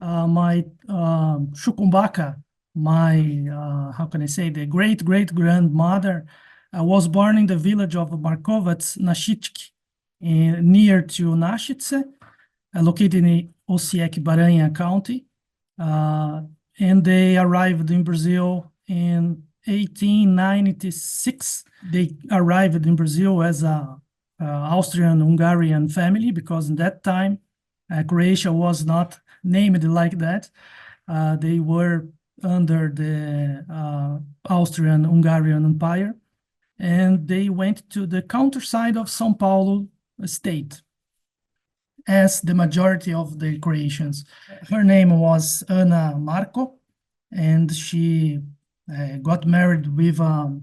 my Chuquembaca, my, how can I say, the great-great-grandmother was born in the village of Markovac, Nashitsk, near to Nashitse, located in Osiek, Baranha County. And they arrived in Brazil in 1896. They arrived in Brazil as a Austrian-Hungarian family, because in that time, Croatia was not named like that. They were under the Austrian-Hungarian Empire, and they went to the countryside of São Paulo state, as the majority of the Croatians. Her name was Ana Marco, and she got married with a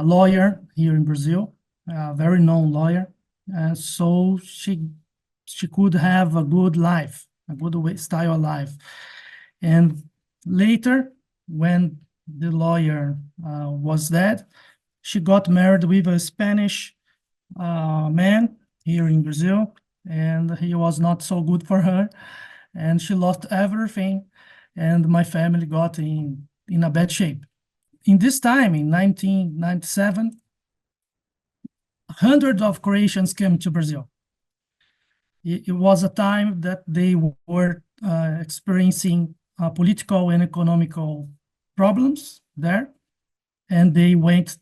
lawyer here in Brazil, a very known lawyer. So she could have a good life, a good style of life. And later, when the lawyer was dead, she got married with a Spanish man here in Brazil, and he was not so good for her, and she lost everything, and my family got in a bad shape. In this time, in 1997, hundreds of Croatians came to Brazil. It was a time that they were experiencing political and economical problems there, and they went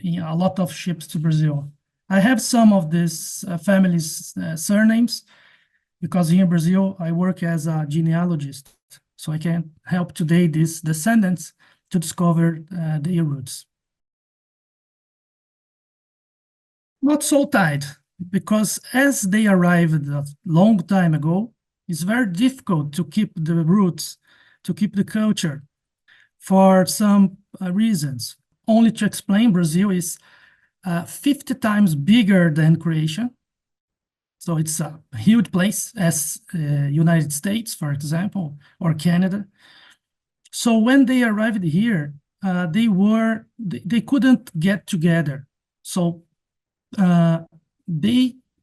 in a lot of ships to Brazil. I have some of these families' surnames, because here in Brazil, I work as a genealogist, so I can help today these descendants to discover their roots. Not so tight, because as they arrived a long time ago, it's very difficult to keep the roots, to keep the culture, for some reasons. Only to explain, Brazil is 50 times bigger than Croatia. So it's a huge place, as United States, for example, or Canada. So when they arrived here, they couldn't get together. So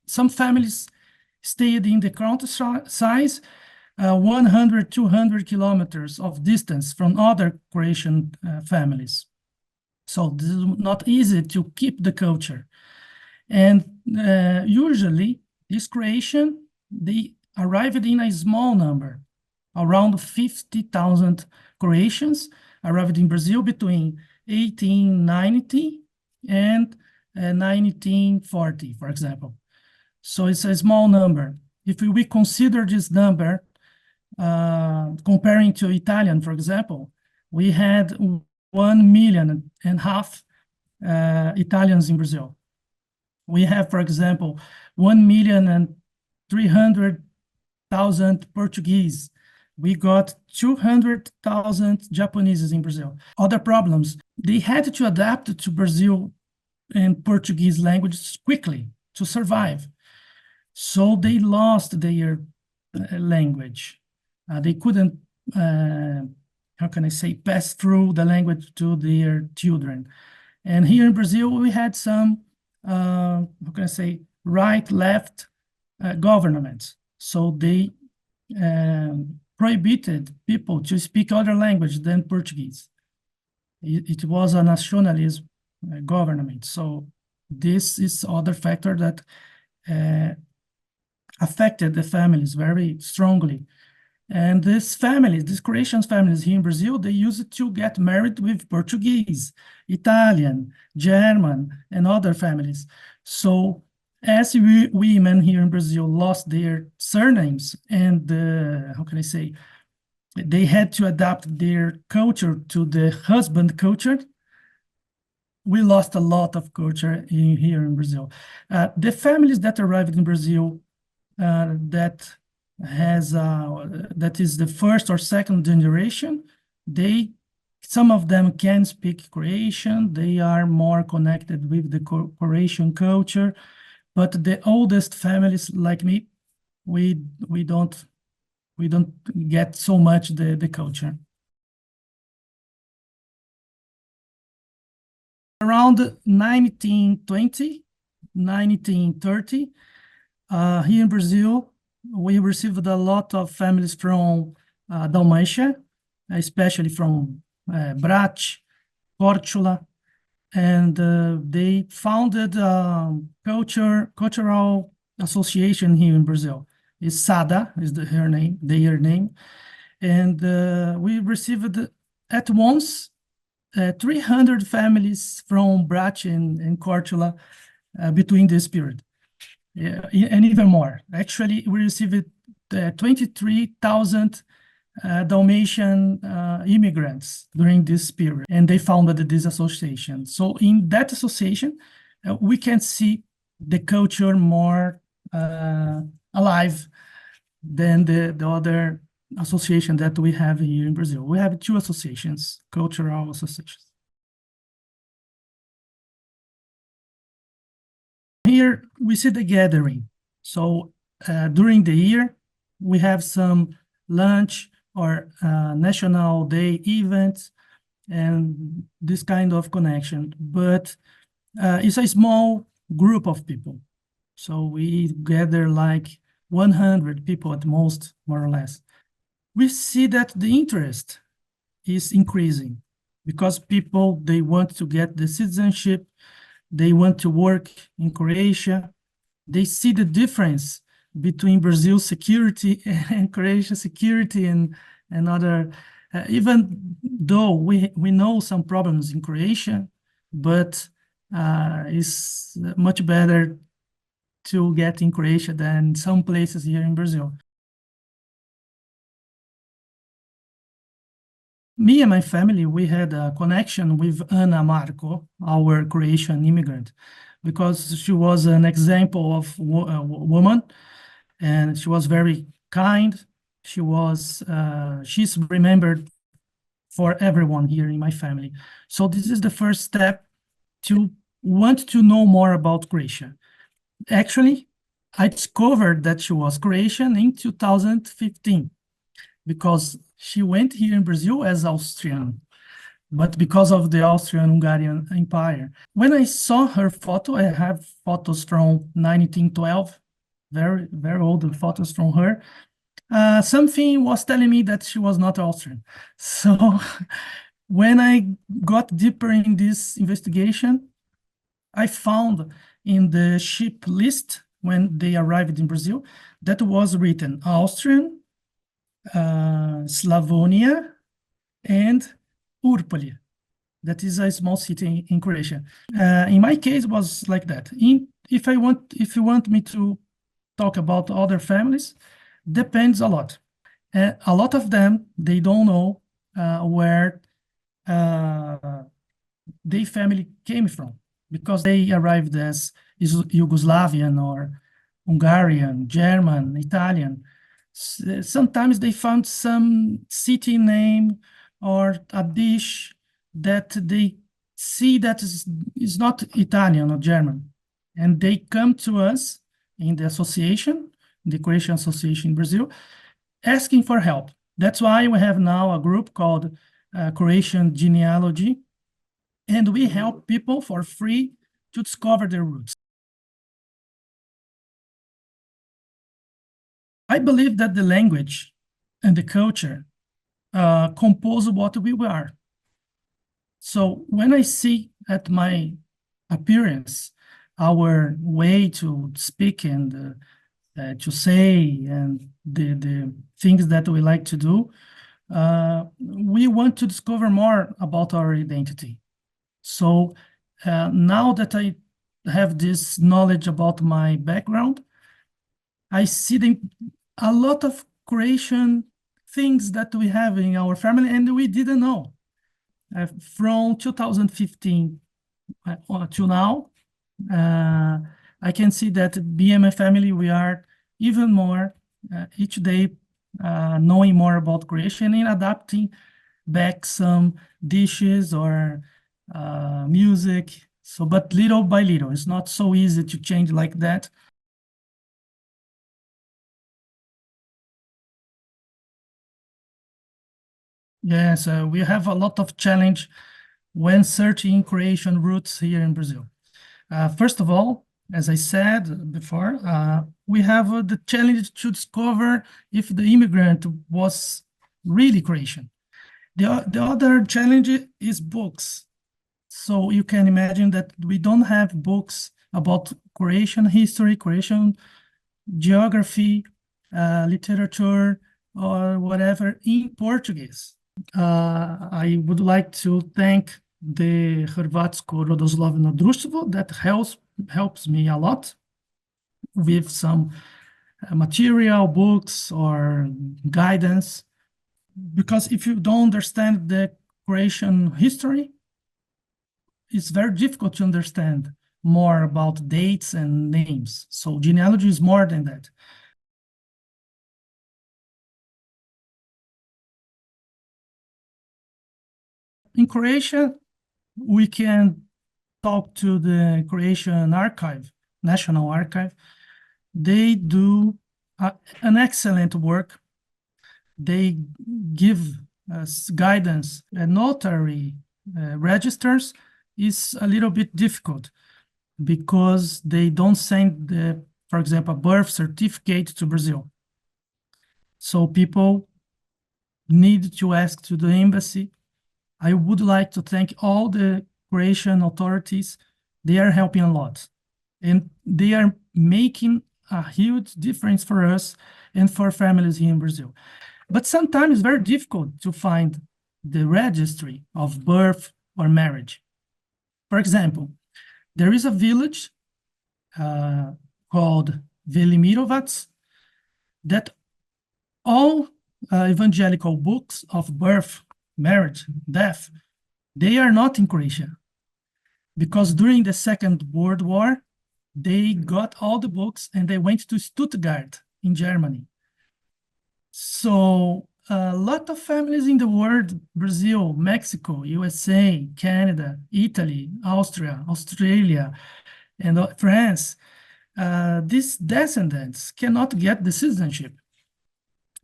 some families stayed in the countryside, 100, 200 kilometers of distance from other Croatian families. So this is not easy to keep the culture. And usually, this Croatian, they arrived in a small number. Around 50,000 Croatians arrived in Brazil between 1890 and 1940, for example. So it's a small number. If we consider this number, comparing to Italian, for example, we had 1.5 million Italians in Brazil. We have, for example, 1,300,000 Portuguese. We got 200,000 Japanese in Brazil. Other problems, they had to adapt to Brazil and Portuguese languages quickly to survive. So they lost their language. They couldn't, how can I say, pass through the language to their children. And here in Brazil, we had some, how can I say, right, left governments. So they prohibited people to speak other language than Portuguese. It was a nationalist government. So this is other factor that affected the families very strongly. And these Croatian families here in Brazil, they used to get married with Portuguese, Italian, German, and other families. So as women here in Brazil lost their surnames and, how can I say, they had to adapt their culture to the husband culture, we lost a lot of culture here in Brazil. The families that arrived in Brazil that is the first or second generation, some of them can speak Croatian. They are more connected with the Croatian culture, but the oldest families like me, we don't get so much the culture. Around 1920, 1930, here in Brazil, we received a lot of families from Dalmatia, especially from Brač, Korčula, and they founded cultural association here in Brazil. It's SADA, is their name. And we received at once 300 families from Brač and Korčula between this period. Yeah, and even more. Actually, we received 23,000 Dalmatian immigrants during this period, and they founded this association. So in that association, we can see the culture more alive than the other association that we have here in Brazil. We have two associations, cultural associations. Here we see the gathering. So during the year, we have some lunch or National Day events and this kind of connection. But it's a small group of people. So we gather like 100 people at most, more or less. We see that the interest is increasing because people, they want to get the citizenship, they want to work in Croatia, they see the difference between Brazil's security and Croatia's security and other, even though we know some problems in Croatia, but it's much better to get in Croatia than some places here in Brazil. Me and my family, we had a connection with Ana Marco, our Croatian immigrant, because she was an example of a woman, and she was very kind. She's remembered for everyone here in my family. So this is the first step to want to know more about Croatia. Actually, I discovered that she was Croatian in 2015 because she went here in Brazil as Austrian, but because of the Austrian-Hungarian Empire. When I saw her photo, I have photos from 1912, very, very old photos from her. Something was telling me that she was not Austrian. So when I got deeper in this investigation, I found in the ship list when they arrived in Brazil that was written Austrian, Slavonia, and Urpoli. That is a small city in Croatia. In my case, it was like that. If you want me to talk about other families, depends a lot. A lot of them, they don't know where their family came from because they arrived as Yugoslavian or Hungarian, German, Italian. Sometimes they found some city name or a dish that they see that is not Italian or German. And they come to us in the association, the Croatian Association in Brazil, asking for help. That's why we have now a group called Croatian Genealogy, and we help people for free to discover their roots. I believe that the language and the culture compose what we are. So when I see at my appearance, our way to speak and to say and the things that we like to do, we want to discover more about our identity. So now that I have this knowledge about my background, I see a lot of Croatian things that we have in our family and we didn't know. From 2015 to now, I can see that me and my family, we are even more each day knowing more about Croatian and adapting back some dishes or music. So, but little by little, it's not so easy to change like that. Yes, we have a lot of challenge when searching Croatian roots here in Brazil. First of all, as I said before, we have the challenge to discover if the immigrant was really Croatian. The other challenge is books. So you can imagine that we don't have books about Croatian history, Croatian geography, literature, or whatever in Portuguese. I would like to thank the Hrvatsko Rodoslovno Društvo that helps me a lot with some material, books, or guidance. Because if you don't understand the Croatian history, it's very difficult to understand more about dates and names. So genealogy is more than that. In Croatia, we can talk to the Croatian Archive, National Archive. They do an excellent work. They give us guidance. Notary registers is a little bit difficult because they don't send the, for example, a birth certificate to Brazil. So people need to ask to the embassy. I would like to thank all the Croatian authorities. They are helping a lot. And they are making a huge difference for us and for families here in Brazil. But sometimes it's very difficult to find the registry of birth or marriage. For example, there is a village called Velimirovac that all evangelical books of birth, marriage, death, they are not in Croatia. Because during the Second World War, they got all the books and they went to Stuttgart in Germany. So a lot of families in the world, Brazil, Mexico, USA, Canada, Italy, Austria, Australia, and France, these descendants cannot get the citizenship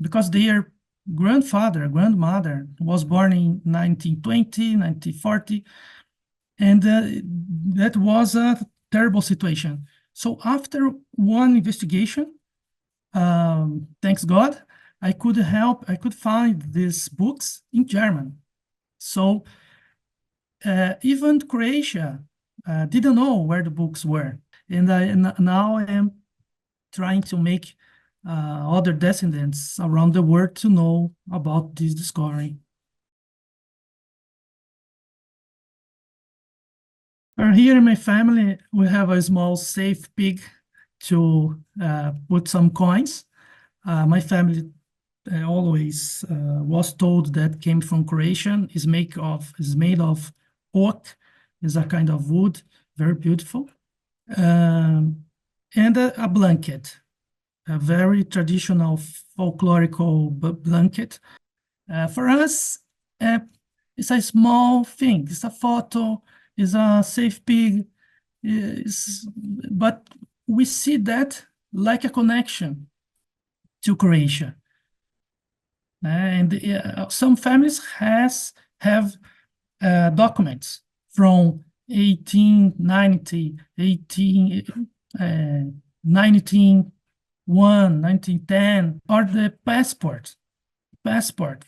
because their grandfather, grandmother was born in 1920, 1940, and that was a terrible situation. So after one investigation, thanks God, I could find these books in German. So even Croatia didn't know where the books were. And now I am trying to make other descendants around the world to know about this discovery. Here in my family, we have a small safe pig to put some coins. My family always was told that came from Croatia. Is made of oak, is a kind of wood, very beautiful, and a blanket, a very traditional folklorical blanket. For us, it's a small thing. It's a photo. It's a safe pig. But we see that like a connection to Croatia. And some families have documents from 1890, 1910, or the passport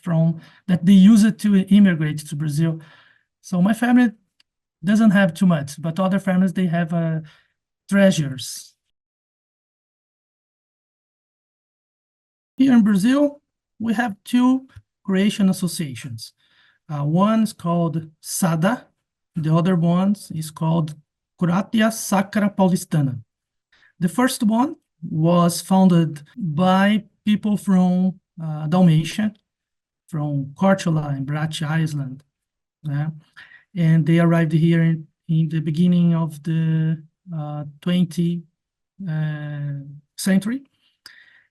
from that they use it to immigrate to Brazil. So my family doesn't have too much, but other families, they have treasures. Here in Brazil, we have two Croatian associations. One is called SADA. The other one is called Croatia Sacra Paulistana. The first one was founded by people from Dalmatia, from Korčula and Brač Island. And they arrived here in the beginning of the 20th century.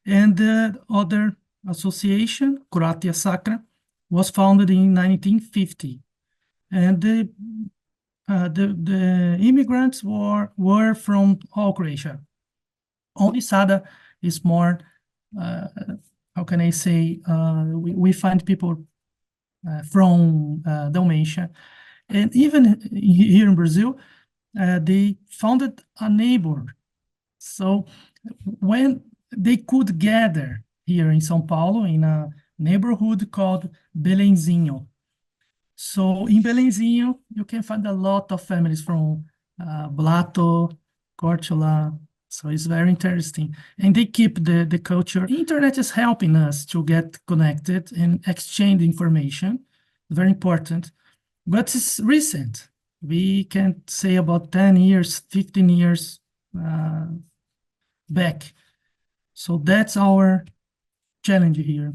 And the other association, Croatia Sacra, was founded in 1950. And the immigrants were from all Croatia. Only Sada is more, how can I say, we find people from Dalmatia. And even here in Brazil, they founded a neighbor So when they could gather here in São Paulo in a neighborhood called Belenzinho. So in Belenzinho, you can find a lot of families from Blato, Córtula. So it's very interesting. And they keep the culture. Internet is helping us to get connected and exchange information. Very important. But it's recent. We can say about 10 years, 15 years back. So that's our challenge here.